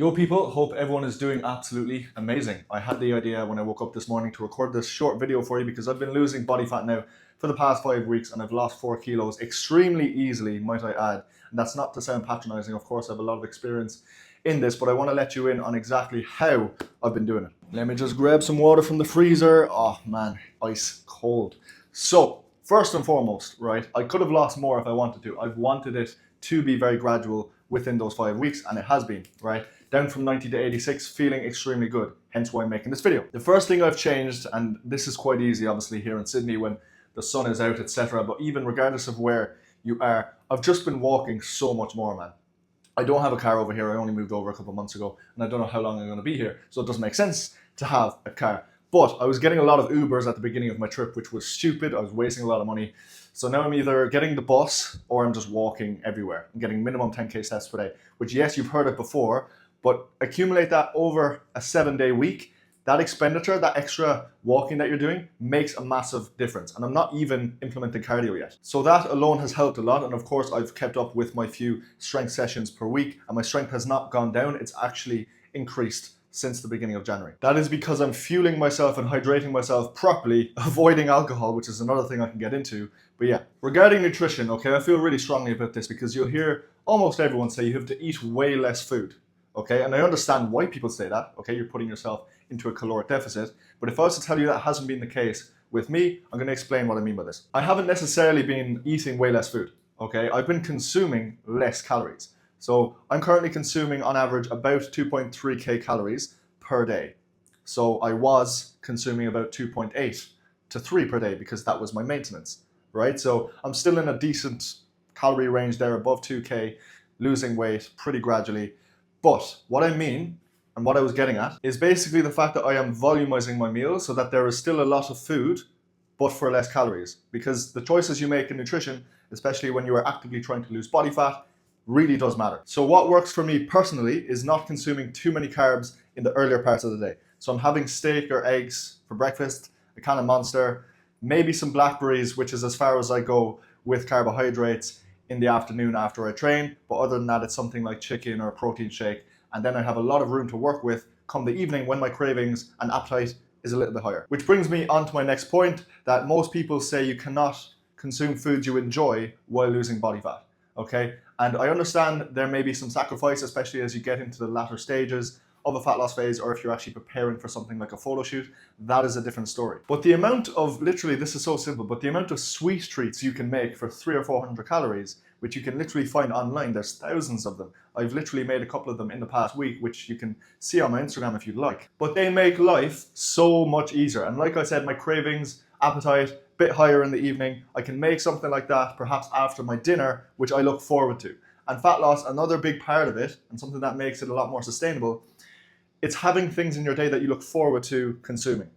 Yo people, hope everyone is doing absolutely amazing. I had the idea when I woke up this morning to record this short video for you because I've been losing body fat now for the past 5 weeks and I've lost 4 kilos extremely easily, might I add. And that's not to sound patronizing, of course I have a lot of experience in this, but I want to let you in on exactly how I've been doing it. Let me just grab some water from the freezer. Oh man, ice cold. So, first and foremost, right, I could have lost more if I wanted to. I've wanted it to be very gradual within those 5 weeks, and it has been, right? Down from 90 to 86, feeling extremely good, hence why I'm making this video. The first thing I've changed, and this is quite easy obviously here in Sydney when the sun is out, etc., but even regardless of where you are, I've just been walking so much more, man. I don't have a car over here, I only moved over a couple of months ago, and I don't know how long I'm going to be here, so it doesn't make sense to have a car. But I was getting a lot of Ubers at the beginning of my trip, which was stupid. I was wasting a lot of money. So now I'm either getting the bus or I'm just walking everywhere. I'm getting minimum 10k steps per day, which yes, you've heard it before, but accumulate that over a 7-day week, that expenditure, that extra walking that you're doing makes a massive difference. And I'm not even implementing cardio yet. So that alone has helped a lot. And of course, I've kept up with my few strength sessions per week and my strength has not gone down. It's actually increased since the beginning of January. That is because I'm fueling myself and hydrating myself properly, avoiding alcohol, which is another thing I can get into. But yeah, regarding nutrition, okay, I feel really strongly about this because you'll hear almost everyone say you have to eat way less food, okay? And I understand why people say that, okay? You're putting yourself into a caloric deficit. But if I was to tell you that hasn't been the case with me, I'm gonna explain what I mean by this. I haven't necessarily been eating way less food, okay? I've been consuming less calories. So I'm currently consuming on average about 2.3k calories per day. So I was consuming about 2.8 to 3 per day because that was my maintenance, right? So I'm still in a decent calorie range there, above 2k, losing weight pretty gradually. But what I mean, and what I was getting at, is basically the fact that I am volumizing my meals so that there is still a lot of food, but for less calories. Because the choices you make in nutrition, especially when you are actively trying to lose body fat, really does matter. So what works for me personally is not consuming too many carbs in the earlier parts of the day. So I'm having steak or eggs for breakfast, a can of Monster, maybe some blackberries, which is as far as I go with carbohydrates in the afternoon after I train. But other than that, it's something like chicken or a protein shake. And then I have a lot of room to work with come the evening when my cravings and appetite is a little bit higher. Which brings me on to my next point, that most people say you cannot consume foods you enjoy while losing body fat. Okay, and I understand there may be some sacrifice, especially as you get into the latter stages of a fat loss phase, or if you're actually preparing for something like a photo shoot, that is a different story. But the amount of, literally, this is so simple, but the amount of sweet treats you can make for 300 or 400 calories, which you can literally find online, there's thousands of them. I've literally made a couple of them in the past week, which you can see on my Instagram if you'd like. But they make life so much easier. And like I said, my cravings, appetite, bit higher in the evening. I can make something like that perhaps after my dinner, which I look forward to. And fat loss, another big part of it, and something that makes it a lot more sustainable, it's having things in your day that you look forward to consuming.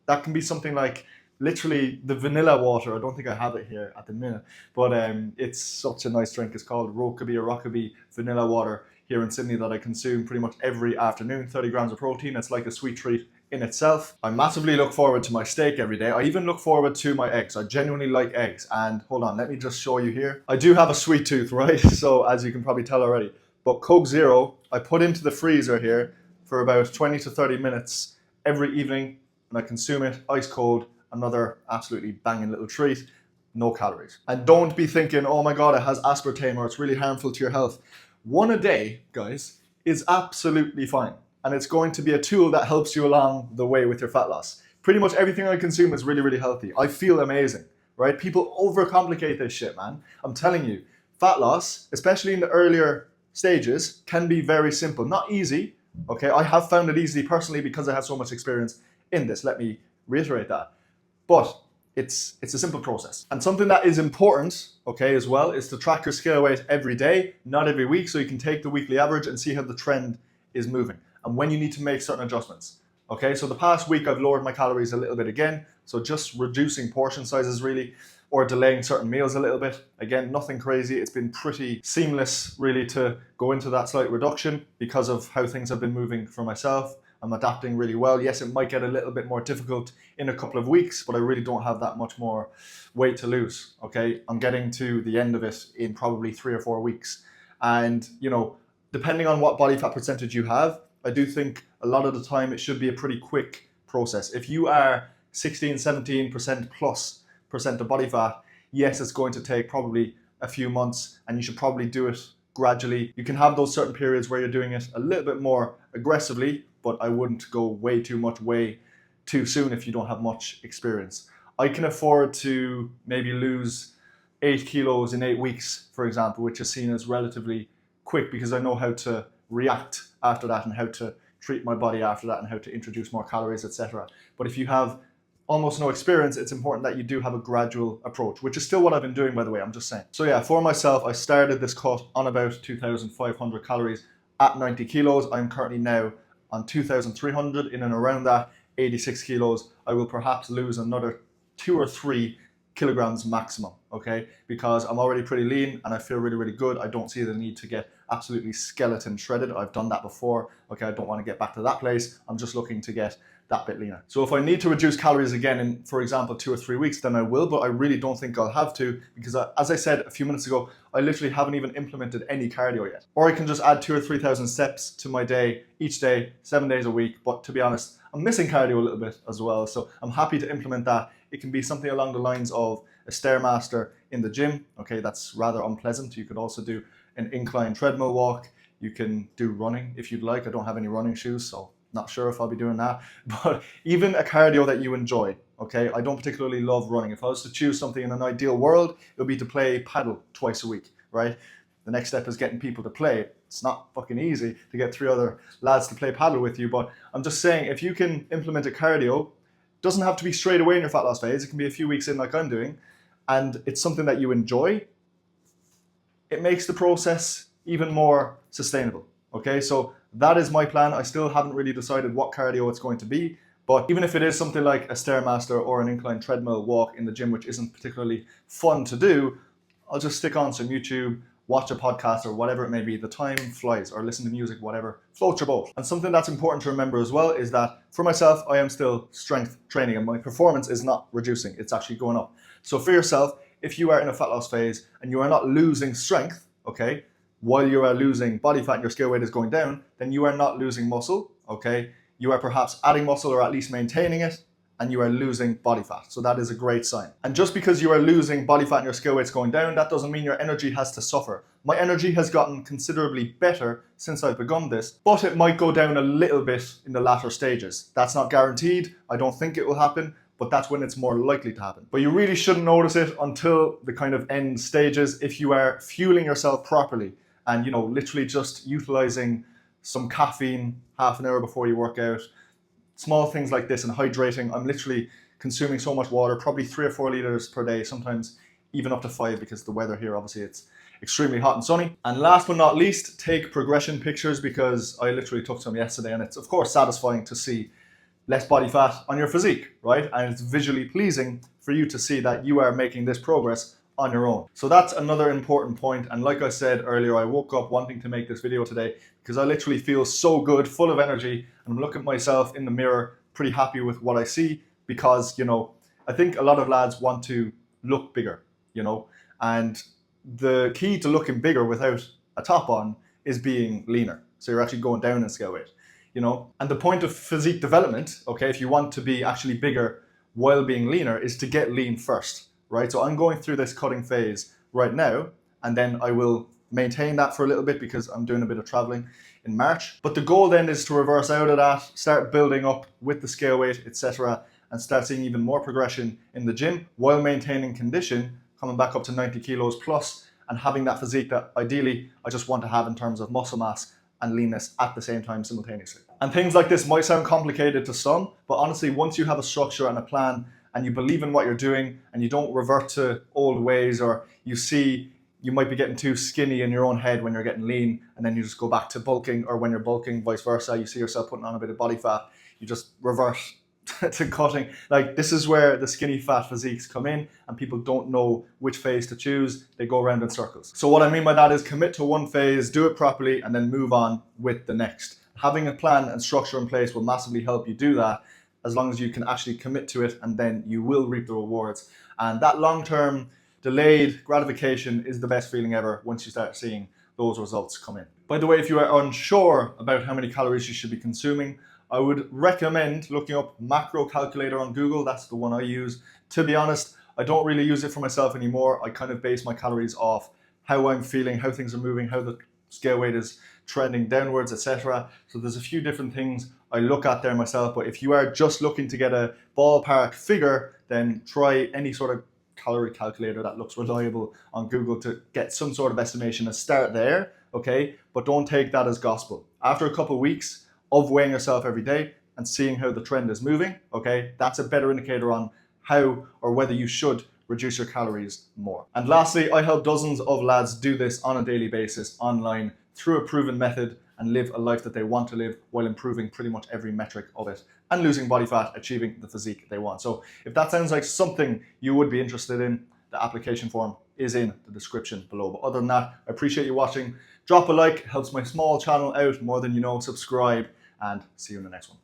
That can be something like literally the vanilla water. I don't think I have it here at the minute, but it's such a nice drink. It's called Rockaby vanilla water here in Sydney that I consume pretty much every afternoon, 30 grams of protein. It's like a sweet treat in itself. I massively look forward to my steak every day. I even look forward to my eggs. I genuinely like eggs. And hold on, let me just show you here. I do have a sweet tooth, right? So as you can probably tell already, but Coke Zero, I put into the freezer here for about 20 to 30 minutes every evening and I consume it ice cold. Another absolutely banging little treat, no calories. And don't be thinking, oh my God, it has aspartame or it's really harmful to your health. One a day, guys, is absolutely fine. And it's going to be a tool that helps you along the way with your fat loss. Pretty much everything I consume is really, really healthy. I feel amazing, right? People overcomplicate this shit, man. I'm telling you, fat loss, especially in the earlier stages, can be very simple. Not easy, okay? I have found it easy personally because I have so much experience in this. Let me reiterate that. But it's a simple process. And something that is important, okay, as well, is to track your scale weight every day, not every week, so you can take the weekly average and see how the trend is moving and when you need to make certain adjustments. Okay, so the past week I've lowered my calories a little bit again, so just reducing portion sizes really, or delaying certain meals a little bit. Again, nothing crazy. It's been pretty seamless really to go into that slight reduction because of how things have been moving for myself. I'm adapting really well. Yes, it might get a little bit more difficult in a couple of weeks, but I really don't have that much more weight to lose, okay? I'm getting to the end of it in probably 3 or 4 weeks. And, you know, depending on what body fat percentage you have, I do think a lot of the time it should be a pretty quick process. If you are 16, 17% plus percent of body fat, yes, it's going to take probably a few months, and you should probably do it gradually. You can have those certain periods where you're doing it a little bit more aggressively, but I wouldn't go way too much way too soon if you don't have much experience. I can afford to maybe lose 8 kilos in 8 weeks, for example, which is seen as relatively quick because I know how to react after that and how to treat my body after that and how to introduce more calories, etc. But if you have almost no experience, it's important that you do have a gradual approach, which is still what I've been doing, by the way, I'm just saying. So yeah, for myself, I started this cut on about 2,500 calories at 90 kilos. I'm currently now on 2,300, in and around that, 86 kilos. I will perhaps lose another 2 or 3 kilograms maximum, okay? Because I'm already pretty lean and I feel really, really good. I don't see the need to get absolutely skeleton shredded. I've done that before, okay? I don't want to get back to that place. I'm just looking to get that bit leaner. So if I need to reduce calories again in, for example, 2 or 3 weeks, then I will, but I really don't think I'll have to because as I said a few minutes ago, I literally haven't even implemented any cardio yet. Or I can just add 2,000 or 3,000 steps to my day, each day, 7 days a week. But to be honest, I'm missing cardio a little bit as well. So I'm happy to implement that. It can be something along the lines of a Stairmaster in the gym. Okay, that's rather unpleasant. You could also do an incline treadmill walk. You can do running if you'd like. I don't have any running shoes, so not sure if I'll be doing that. But even a cardio that you enjoy, okay? I don't particularly love running. If I was to choose something in an ideal world, it would be to play paddle twice a week, right? The next step is getting people to play. It's not fucking easy to get 3 other lads to play paddle with you, but I'm just saying, if you can implement a cardio, doesn't have to be straight away in your fat loss phase. It can be a few weeks in like I'm doing, and it's something that you enjoy. It makes the process even more sustainable, okay? So that is my plan. I still haven't really decided what cardio it's going to be, but even if it is something like a Stairmaster or an incline treadmill walk in the gym, which isn't particularly fun to do, I'll just stick on some YouTube, watch a podcast or whatever it may be. The time flies, or listen to music, whatever floats your boat. And something that's important to remember as well is that for myself, I am still strength training and my performance is not reducing, it's actually going up. So for yourself, if you are in a fat loss phase and you are not losing strength, okay, while you are losing body fat and your scale weight is going down, then you are not losing muscle, okay? You are perhaps adding muscle or at least maintaining it, and you are losing body fat. So that is a great sign. And just because you are losing body fat and your scale weight's going down, that doesn't mean your energy has to suffer. My energy has gotten considerably better since I've begun this, but it might go down a little bit in the latter stages. That's not guaranteed. I don't think it will happen, but that's when it's more likely to happen. But you really shouldn't notice it until the kind of end stages if you are fueling yourself properly and, you know, literally just utilizing some caffeine half an hour before you work out. Small things like this and hydrating. I'm literally consuming so much water, probably 3 or 4 liters per day, sometimes even up to 5 because the weather here, obviously it's extremely hot and sunny. And last but not least, take progression pictures because I literally took some yesterday and it's of course satisfying to see less body fat on your physique, right? And it's visually pleasing for you to see that you are making this progress on your own. So that's another important point. And like I said earlier, I woke up wanting to make this video today because I literally feel so good, full of energy, and I'm looking at myself in the mirror, pretty happy with what I see because, you know, I think a lot of lads want to look bigger, you know, and the key to looking bigger without a top on is being leaner. So you're actually going down in scale weight, you know, and the point of physique development, okay, if you want to be actually bigger while being leaner, is to get lean first. Right, so I'm going through this cutting phase right now, and then I will maintain that for a little bit because I'm doing a bit of traveling in March. But the goal then is to reverse out of that, start building up with the scale weight, etc., and start seeing even more progression in the gym while maintaining condition, coming back up to 90 kilos plus, and having that physique that ideally I just want to have in terms of muscle mass and leanness at the same time simultaneously. And things like this might sound complicated to some, but honestly, once you have a structure and a plan, and you believe in what you're doing and you don't revert to old ways, or you see you might be getting too skinny in your own head when you're getting lean and then you just go back to bulking, or when you're bulking, vice versa, you see yourself putting on a bit of body fat, you just revert to cutting. Like, this is where the skinny fat physiques come in and people don't know which phase to choose. They go around in circles. So what I mean by that is commit to one phase, do it properly, and then move on with the next. Having a plan and structure in place will massively help you do that, as long as you can actually commit to it, and then you will reap the rewards. And that long-term delayed gratification is the best feeling ever once you start seeing those results come in. By the way, if you are unsure about how many calories you should be consuming, I would recommend looking up macro calculator on Google. That's the one I use. To be honest, I don't really use it for myself anymore. I kind of base my calories off how I'm feeling, how things are moving, how the scale weight is trending downwards, etc. So there's a few different things I look at there myself, but if you are just looking to get a ballpark figure, then try any sort of calorie calculator that looks reliable on Google to get some sort of estimation and start there, okay? But don't take that as gospel. After a couple of weeks of weighing yourself every day and seeing how the trend is moving, okay, that's a better indicator on how or whether you should reduce your calories more. And lastly, I help dozens of lads do this on a daily basis online through a proven method and live a life that they want to live while improving pretty much every metric of it and losing body fat, achieving the physique they want. So if that sounds like something you would be interested in, the application form is in the description below. But other than that, I appreciate you watching. Drop a like, helps my small channel out more than you know. Subscribe, and see you in the next one.